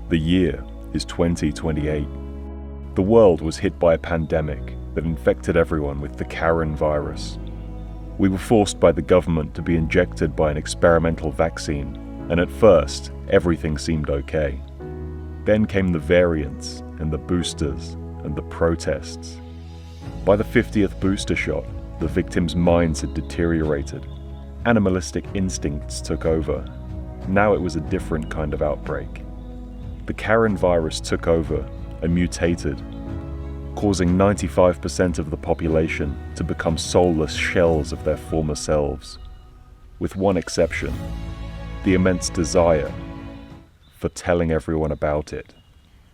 The year is 2028. The world was hit by a pandemic that infected everyone with the Karen virus. We were forced by the government to be injected by an experimental vaccine, and at first, everything seemed okay. Then came the variants, and the boosters, and the protests. By the 50th booster shot, the victims' minds had deteriorated. Animalistic instincts took over. Now it was a different kind of outbreak. The Karen virus took over and mutated, causing 95% of the population to become soulless shells of their former selves, with one exception: the immense desire for telling everyone about it.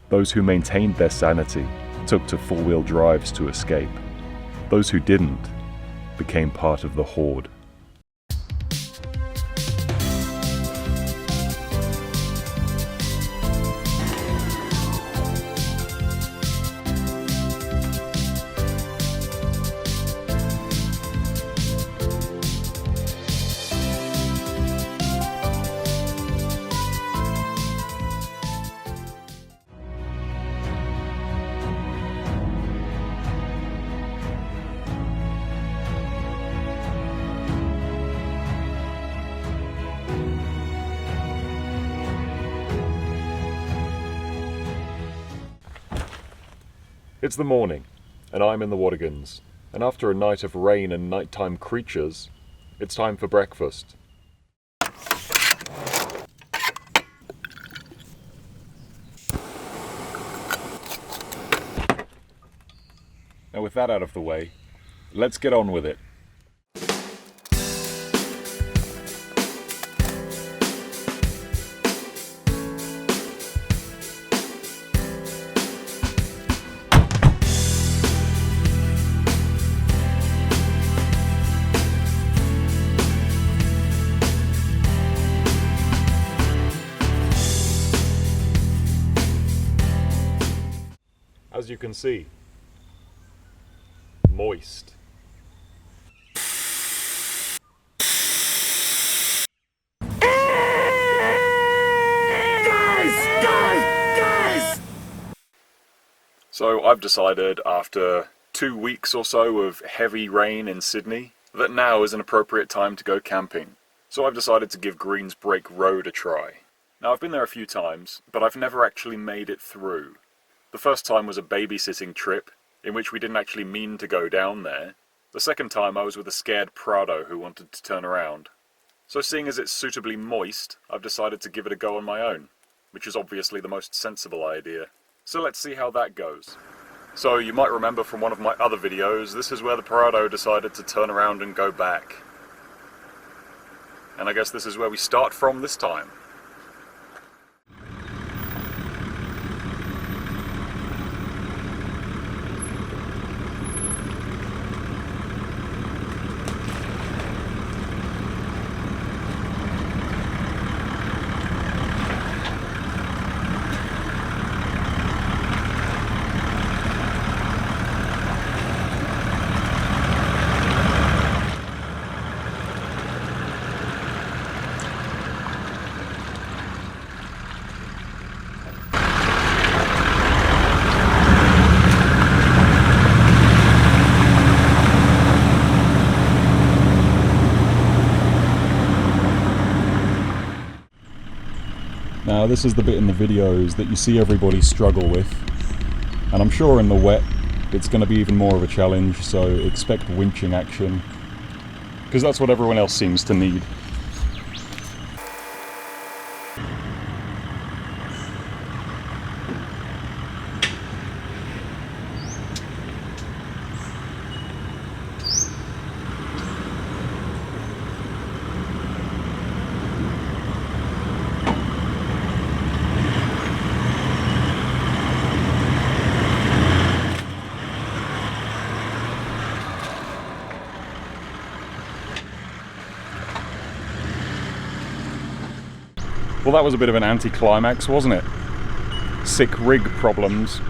Those who maintained their sanity took to four-wheel drives to escape. Those who didn't became part of the horde. It's the morning, and I'm in the Watagans, and after a night of rain and nighttime creatures, it's time for breakfast. Now with that out of the way, let's get on with it. As you can see, moist. Guys! So I've decided, after 2 weeks or so of heavy rain in Sydney, that now is an appropriate time to go camping. So I've decided to give Greens Break Road a try. Now I've been there a few times, but I've never actually made it through. The first time was a babysitting trip, in which we didn't actually mean to go down there. The second time I was with a scared Prado who wanted to turn around. So seeing as it's suitably moist, I've decided to give it a go on my own, which is obviously the most sensible idea. So let's see how that goes. So you might remember from one of my other videos, this is where the Prado decided to turn around and go back. And I guess this is where we start from this time. Now this is the bit in the videos that you see everybody struggle with, and I'm sure in the wet it's going to be even more of a challenge, so expect winching action, because that's what everyone else seems to need. Well, that was a bit of an anticlimax, wasn't it? Sick rig problems.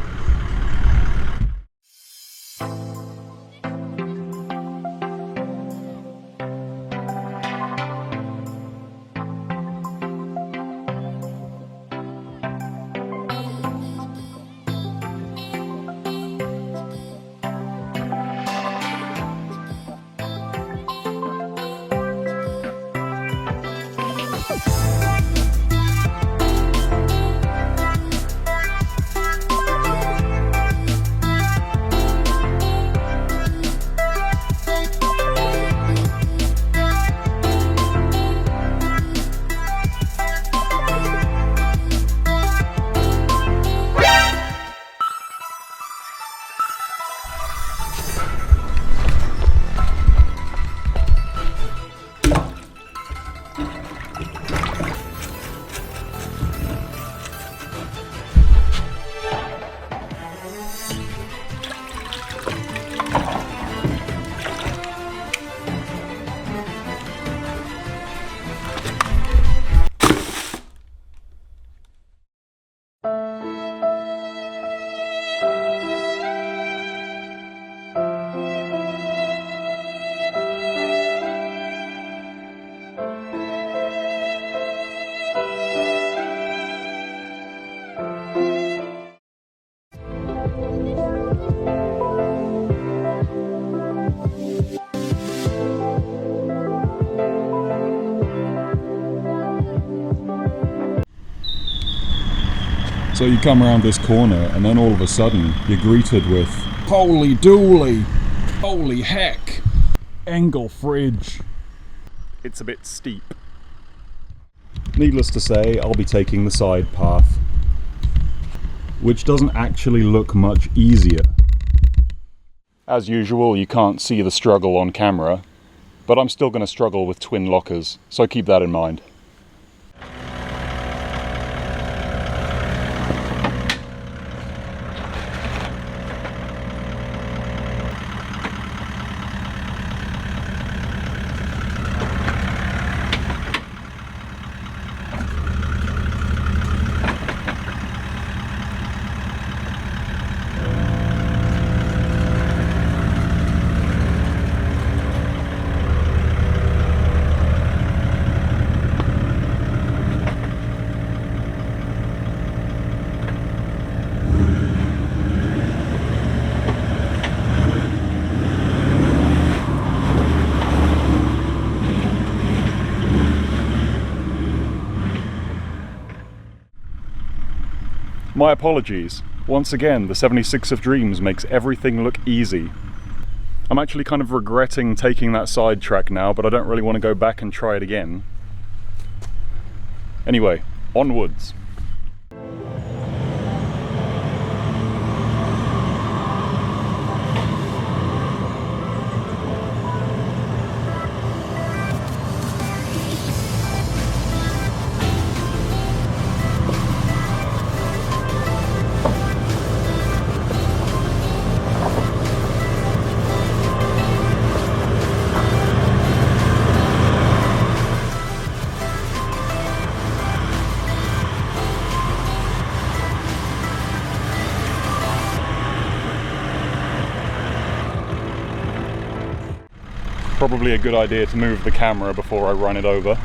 So you come around this corner and then all of a sudden you're greeted with holy dooly, holy heck, angle fridge. It's a bit steep. Needless to say, I'll be taking the side path, which doesn't actually look much easier. As usual, you can't see the struggle on camera, but I'm still going to struggle with twin lockers, so keep that in mind. My apologies. Once again, the 76 of Dreams makes everything look easy. I'm actually kind of regretting taking that sidetrack now, but I don't really want to go back and try it again. Anyway, onwards. Probably a good idea to move the camera before I run it over.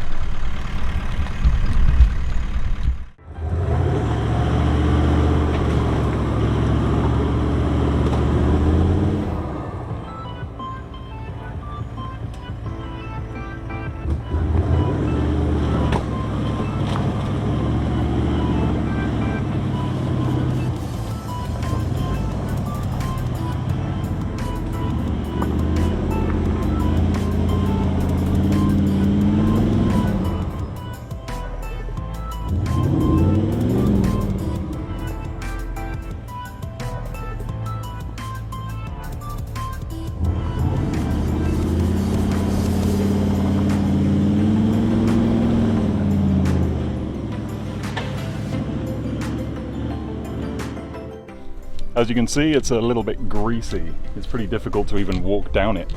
As you can see, it's a little bit greasy. It's pretty difficult to even walk down it.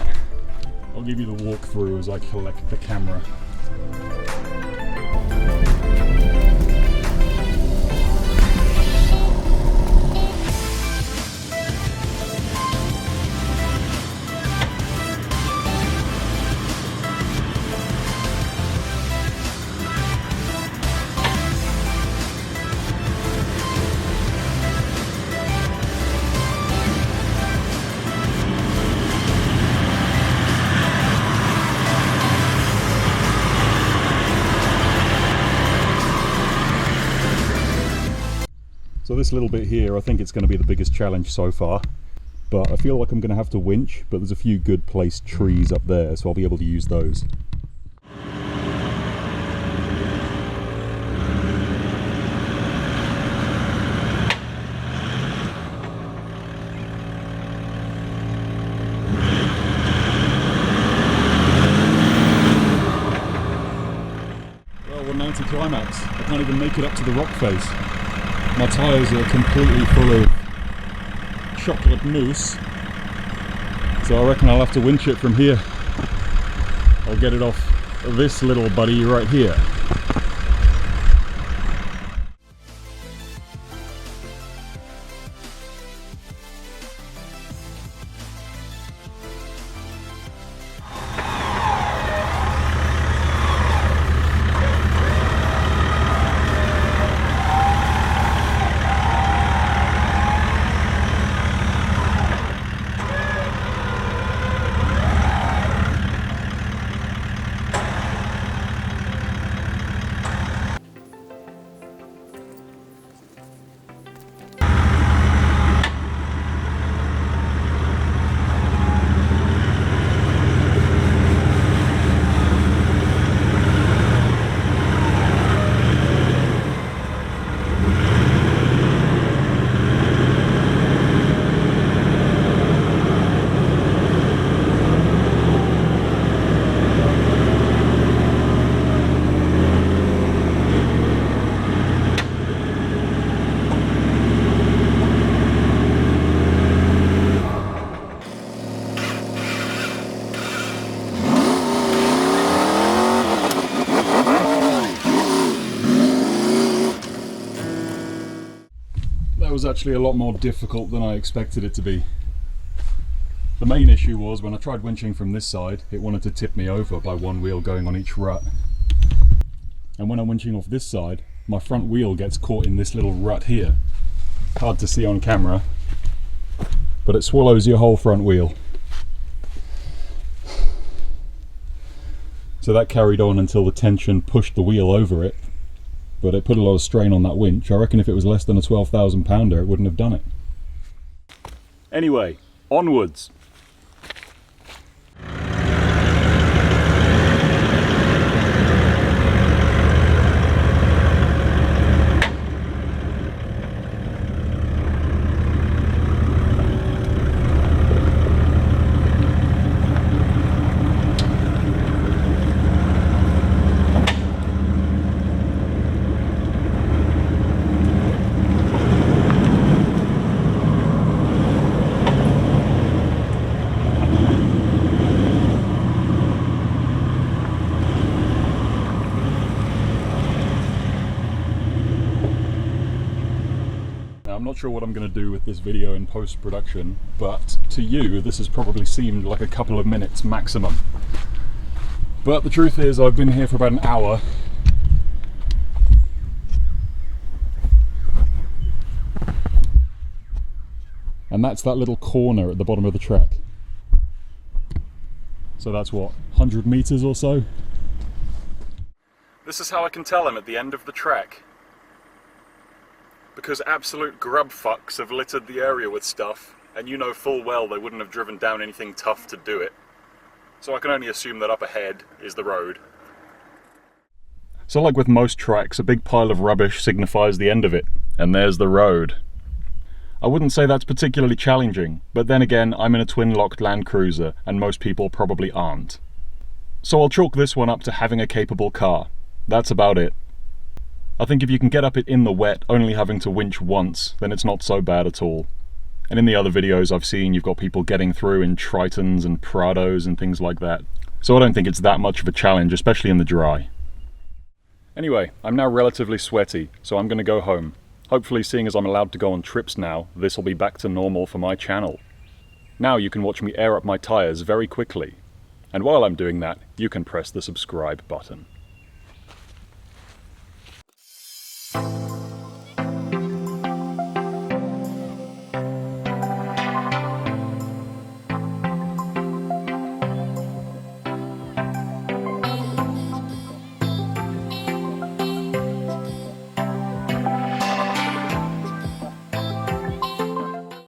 I'll give you the walkthrough as I collect the camera. So this little bit here, I think it's going to be the biggest challenge so far, but I feel like I'm going to have to winch, but there's a few good placed trees up there, so I'll be able to use those. Well, 190 climax. I can't even make it up to the rock face. My tyres are completely full of chocolate mousse, so I reckon I'll have to winch it from here. I'll get it off this little buddy right here. was actually a lot more difficult than I expected it to be. The main issue was when I tried winching from this side, it wanted to tip me over by one wheel going on each rut. And when I'm winching off this side, my front wheel gets caught in this little rut here. Hard to see on camera, but it swallows your whole front wheel. So that carried on until the tension pushed the wheel over it, but it put a lot of strain on that winch. I reckon if it was less than a 12,000 pounder, it wouldn't have done it. Anyway, onwards. I'm not sure what I'm going to do with this video in post-production, but to you this has probably seemed like a couple of minutes maximum. But the truth is I've been here for about an hour. And that's that little corner at the bottom of the track. So that's what, 100 meters or so? This is how I can tell I'm at the end of the track. Because absolute grub fucks have littered the area with stuff, and you know full well they wouldn't have driven down anything tough to do it. So I can only assume that up ahead is the road. So like with most tracks, a big pile of rubbish signifies the end of it, and there's the road. I wouldn't say that's particularly challenging, but then again, I'm in a twin-locked landcruiser, and most people probably aren't. So I'll chalk this one up to having a capable car. That's about it. I think if you can get up it in the wet, only having to winch once, then it's not so bad at all. And in the other videos I've seen, you've got people getting through in Tritons and Prados and things like that. So I don't think it's that much of a challenge, especially in the dry. Anyway, I'm now relatively sweaty, so I'm going to go home. Hopefully, seeing as I'm allowed to go on trips now, this will be back to normal for my channel. Now you can watch me air up my tyres very quickly. And while I'm doing that, you can press the subscribe button.